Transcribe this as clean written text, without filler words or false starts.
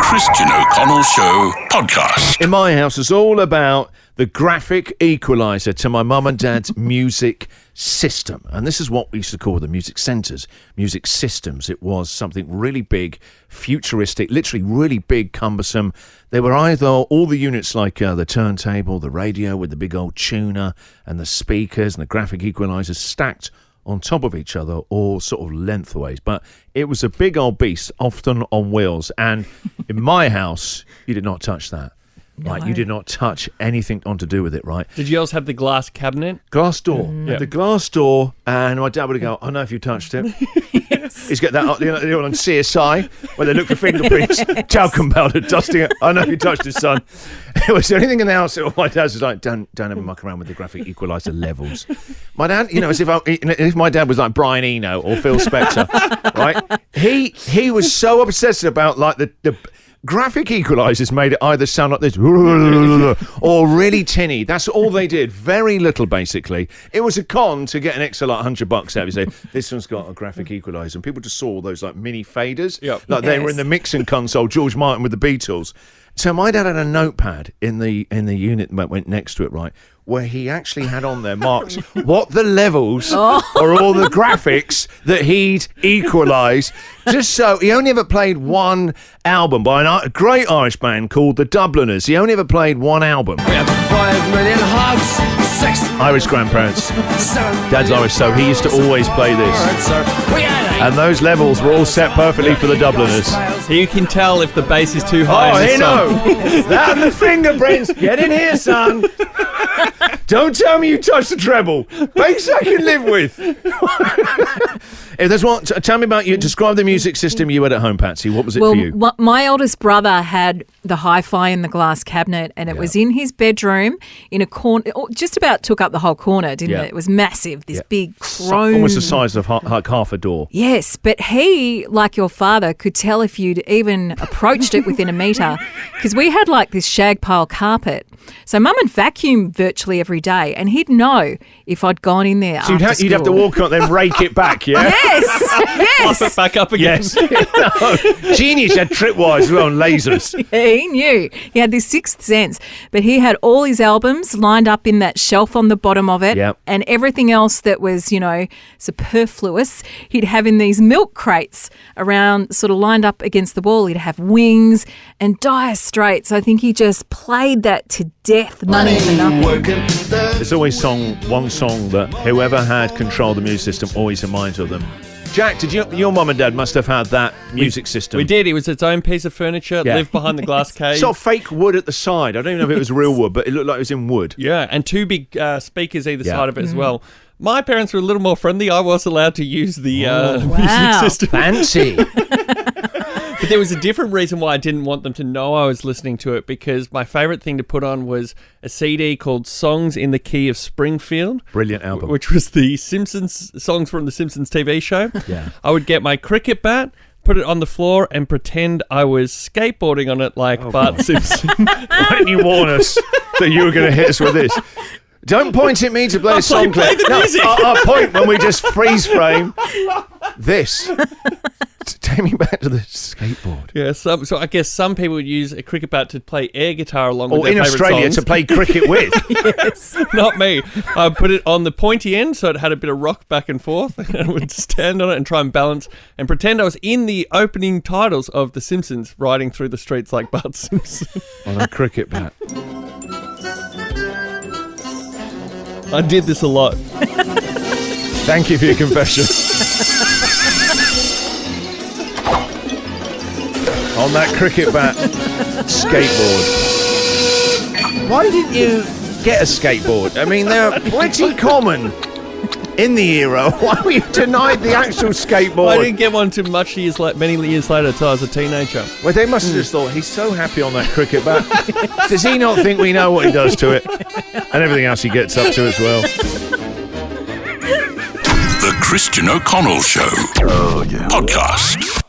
Christian O'Connell Show podcast. In my house, it's all about the graphic equalizer to my mum and dad's music system. And this is what we used to call the music centres, music systems. It was something really big, futuristic, literally really big, cumbersome. They were either all the units like the turntable, the radio with the big old tuner and the speakers and the graphic equalizers stacked on top of each other or sort of lengthways. But it was a big old beast, often on wheels. And in my house, you did not touch that. No. Right, you did not touch anything on to do with it, right? Did you also have the glass cabinet? Glass door. Yeah. The glass door, and my dad would go, I know if you touched it. Yes. He's got that, you know, on CSI, where they look for fingerprints, talcum powder, dusting it. I know if you touched it, son. Was there anything in the house? My dad was like, don't ever muck around with the graphic equalizer levels. My dad, you know, as if my dad was like Brian Eno or Phil Spector, right? He was so obsessed about like the graphic equalizers made it either sound like this or really tinny. That's all they did. Very little, basically. It was a con to get an extra like $100 out of it. Say, this one's got a graphic equalizer. And people just saw those like mini faders. Yep. Like they were in the mixing console, George Martin with the Beatles. So my dad had a notepad in the unit that went next to it, right, where he actually had on there marked what the levels or all the graphics that he'd equalised. Just so he only ever played one album by a great Irish band called the Dubliners. He only ever played one album. We have 5 million hogs, 6 Irish grandparents. 7 Dad's Irish, so he used to always play this. We had 8. And those levels were all set perfectly for the Dubliners. So you can tell if the bass is too high. Oh, in he the song. know. That and the fingerprints. Get in here, son. Don't tell me you touched the treble. Bass I can live with. If there's one, tell me about you. Describe the music system you had at home, Patsy. What was it for you? My oldest brother had the hi-fi in the glass cabinet, and it was in his bedroom in a corner. Just about took up the whole corner, didn't it? It was massive. This big chrome, almost the size of like half a door. Yes, but he, like your father, could tell if you'd even approached it within a metre, because we had like this shag pile carpet. So Mum would vacuum virtually every day, and he'd know if I'd gone in there. So you'd have to walk on, then rake it back, yeah? Yes. Pop it back up again. Yes. No. Genius had tripwires as well and lasers. He knew. He had this sixth sense. But he had all his albums lined up in that shelf on the bottom of it. Yep. And everything else that was, you know, superfluous, he'd have in these milk crates around, sort of lined up against the wall. He'd have Wings and Dire Straits. I think he just played that to death, money for nothing. There's always one song that whoever had control of the music system always reminds of them. Jack, your mum and dad must have had that music system. We did. It was its own piece of furniture. It lived behind the glass cage. Sort of fake wood at the side. I don't even know if it was real wood, but it looked like it was in wood. Yeah, and 2 big speakers either side of it as well. My parents were a little more friendly. I was allowed to use the music system. Fancy. But there was a different reason why I didn't want them to know I was listening to it, because my favourite thing to put on was a CD called Songs in the Key of Springfield. Brilliant album. Which was the Simpsons songs from the Simpsons TV show. Yeah. I would get my cricket bat, put it on the floor, and pretend I was skateboarding on it like Bart Simpson. Why didn't you warn us that you were going to hit us with this? Don't point at me to play a song play clip. the music. I'll point when we just freeze frame this. Take me back to the skateboard. Yeah, so I guess some people would use a cricket bat to play air guitar along with Or their in favourite Australia songs. to play cricket with. Yes. Not me. I put it on the pointy end so it had a bit of rock back and forth, and I would stand on it and try and balance and pretend I was in the opening titles of The Simpsons, riding through the streets like Bart Simpson. On a cricket bat. I did this a lot. Thank you for your confession. On that cricket bat, skateboard. Why didn't you get a skateboard? I mean, they're pretty common in the era. Why were you denied the actual skateboard? I didn't get one too many years later until I was a teenager. Well, they must have just thought, he's so happy on that cricket bat. Does he not think we know what he does to it? And everything else he gets up to as well. The Christian O'Connell Show podcast.